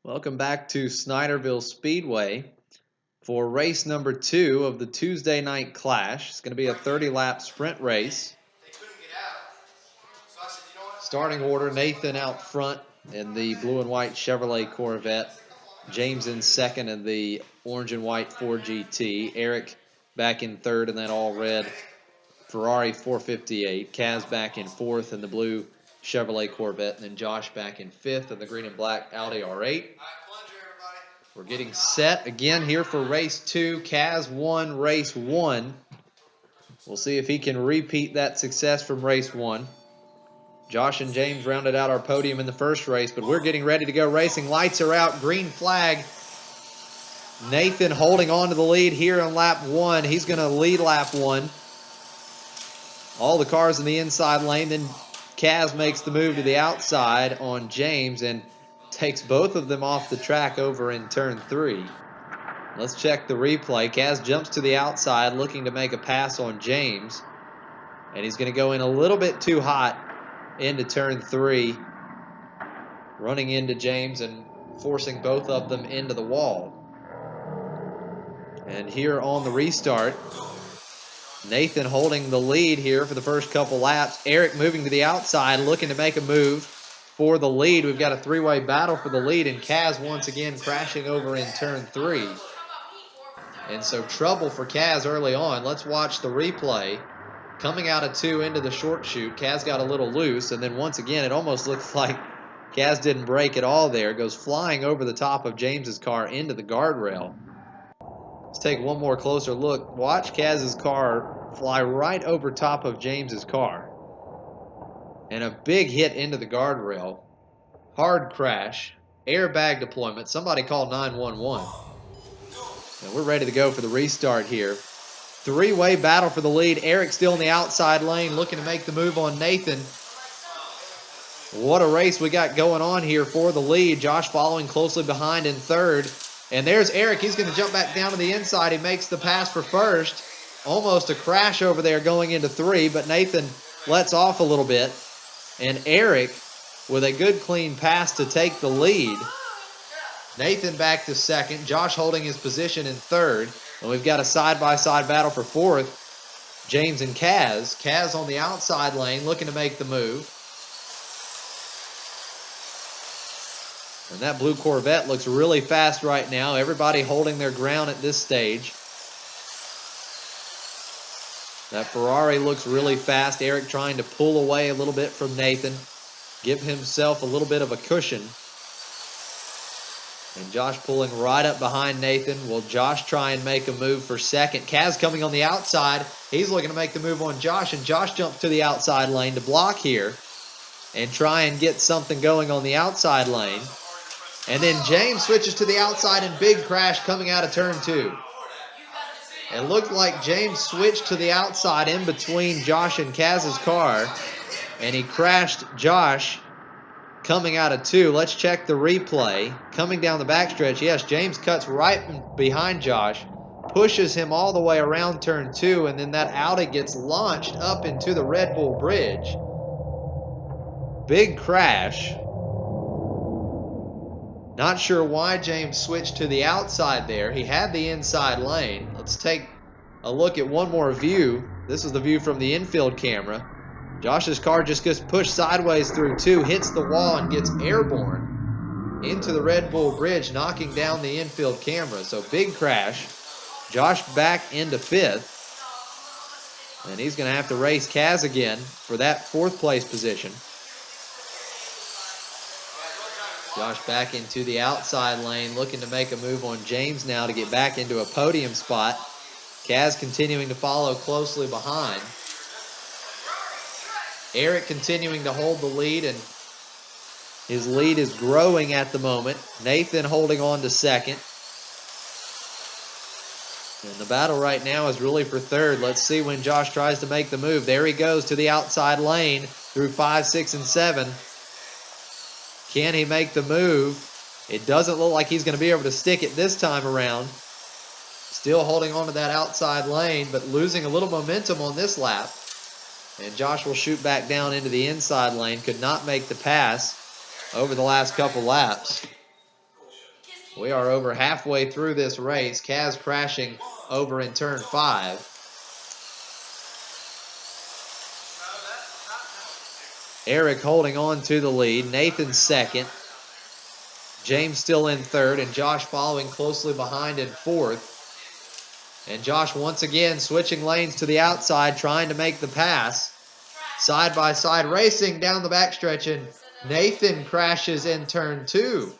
Welcome back to Snyderville Speedway for race number 2 of the Tuesday night clash. It's going to be a 30-lap sprint race. Starting order, Nathan out front in the blue and white Chevrolet Corvette. James in second in the orange and white Ford GT. Eric back in third in that all-red Ferrari 458. Kaz back in fourth in the blue Chevrolet Corvette. And then Josh back in fifth in the green and black Audi R8. We're getting set again here for race 2. Kaz won race 1. We'll see if he can repeat that success from race 1. Josh and James rounded out our podium in the first race, but we're getting ready to go racing. Lights are out, green flag. Nathan holding on to the lead here on lap 1. He's going to lead lap 1. All the cars in the inside lane. Then Kaz makes the move to the outside on James and takes both of them off the track over in turn 3. Let's check the replay. Kaz jumps to the outside looking to make a pass on James. And he's going to go in a little bit too hot into turn 3, running into James and forcing both of them into the wall. And here on the restart, Nathan holding the lead here for the first couple laps. Eric moving to the outside, looking to make a move for the lead. We've got a three-way battle for the lead, and Kaz once again crashing over in turn 3. And so trouble for Kaz early on. Let's watch the replay. Coming out of 2 into the short chute, Kaz got a little loose, and then once again it almost looks like Kaz didn't brake at all there. Goes flying over the top of James's car into the guardrail. Let's take one more closer look. Watch Kaz's car fly right over top of James's car. And a big hit into the guardrail. Hard crash. Airbag deployment. Somebody call 911. And we're ready to go for the restart here. Three-way battle for the lead. Eric still in the outside lane looking to make the move on Nathan. What a race we got going on here for the lead. Josh following closely behind in third. And there's Eric. He's going to jump back down to the inside. He makes the pass for first. Almost a crash over there going into 3, but Nathan lets off a little bit. And Eric with a good clean pass to take the lead. Nathan back to second. Josh holding his position in third. And we've got a side-by-side battle for fourth. James and Kaz. Kaz on the outside lane looking to make the move. And that blue Corvette looks really fast right now. Everybody holding their ground at this stage. That Ferrari looks really fast. Eric trying to pull away a little bit from Nathan. Give himself a little bit of a cushion. And Josh pulling right up behind Nathan. Will Josh try and make a move for second? Kaz coming on the outside. He's looking to make the move on Josh. And Josh jumps to the outside lane to block here. And try and get something going on the outside lane. And then James switches to the outside and big crash coming out of turn 2. It looked like James switched to the outside in between Josh and Kaz's car. And he crashed Josh coming out of 2. Let's check the replay. Coming down the backstretch, yes, James cuts right behind Josh, pushes him all the way around turn 2, and then that Audi gets launched up into the Red Bull Bridge. Big crash. Not sure why James switched to the outside there. He had the inside lane. Let's take a look at one more view. This is the view from the infield camera. Josh's car just gets pushed sideways through 2, hits the wall, and gets airborne into the Red Bull Bridge, knocking down the infield camera. So big crash. Josh back into 5th. And he's going to have to race Kaz again for that 4th place position. Josh back into the outside lane, looking to make a move on James now to get back into a podium spot. Kaz continuing to follow closely behind. Eric continuing to hold the lead, and his lead is growing at the moment. Nathan holding on to second. And the battle right now is really for third. Let's see when Josh tries to make the move. There he goes to the outside lane through 5, 6, and 7. Can he make the move? It doesn't look like he's going to be able to stick it this time around. Still holding on to that outside lane, but losing a little momentum on this lap. And Josh will shoot back down into the inside lane. Could not make the pass over the last couple laps. We are over halfway through this race. Kaz crashing over in turn 5. Eric holding on to the lead. Nathan second. James still in third, and Josh following closely behind in fourth. And Josh once again switching lanes to the outside, trying to make the pass. Side by side racing down the backstretch, and Nathan crashes in turn 2.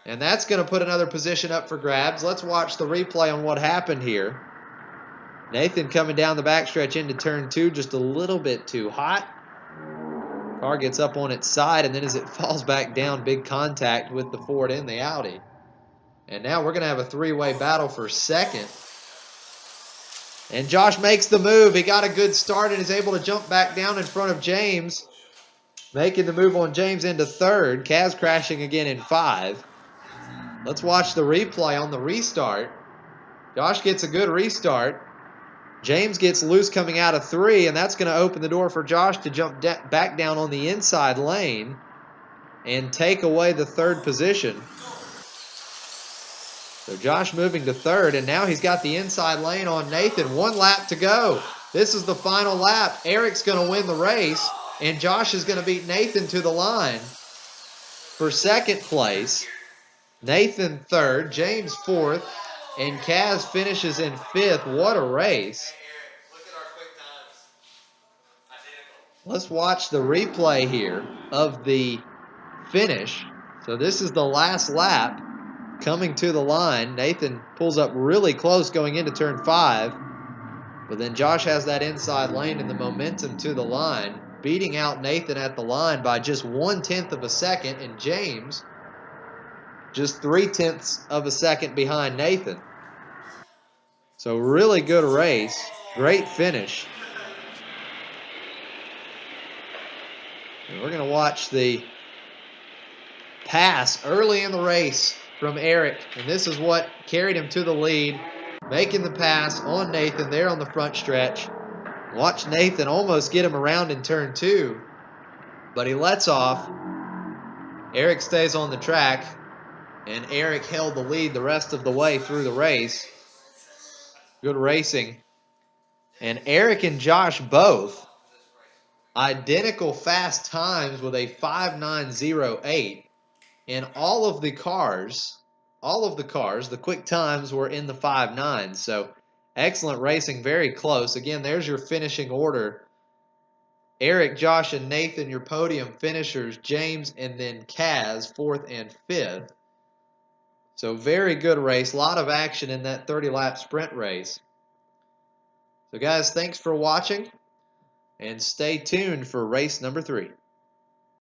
And that's going to put another position up for grabs. Let's watch the replay on what happened here. Nathan coming down the backstretch into turn 2, just a little bit too hot. Car gets up on its side, and then as it falls back down, big contact with the Ford and the Audi. And now we're going to have a three-way battle for second. And Josh makes the move. He got a good start and is able to jump back down in front of James. Making the move on James into third. Kaz crashing again in 5. Let's watch the replay on the restart. Josh gets a good restart. James gets loose coming out of 3, and that's going to open the door for Josh to jump back down on the inside lane and take away the third position. So Josh moving to third, and now he's got the inside lane on Nathan. 1 lap to go. This is the final lap. Eric's going to win the race, and Josh is going to beat Nathan to the line for second place. Nathan third, James fourth, and Kaz finishes in 5th. What a race. Let's watch the replay here of the finish. So this is the last lap coming to the line. Nathan pulls up really close going into turn 5. But then Josh has that inside lane and the momentum to the line, beating out Nathan at the line by just 1/10 of a second, and James just 3/10 of a second behind Nathan. So really good race. Great finish. And we're going to watch the pass early in the race from Eric. And this is what carried him to the lead. Making the pass on Nathan there on the front stretch. Watch Nathan almost get him around in turn 2. But he lets off. Eric stays on the track. And Eric held the lead the rest of the way through the race. Good racing. And Eric and Josh both identical fast times with a 5.908. And all of the cars, the quick times were in the 5.9s. So excellent racing, very close. Again, there's your finishing order. Eric, Josh, and Nathan, your podium finishers. James and then Kaz, 4th and 5th. So very good race. A lot of action in that 30-lap sprint race. So guys, thanks for watching. And stay tuned for race number 3.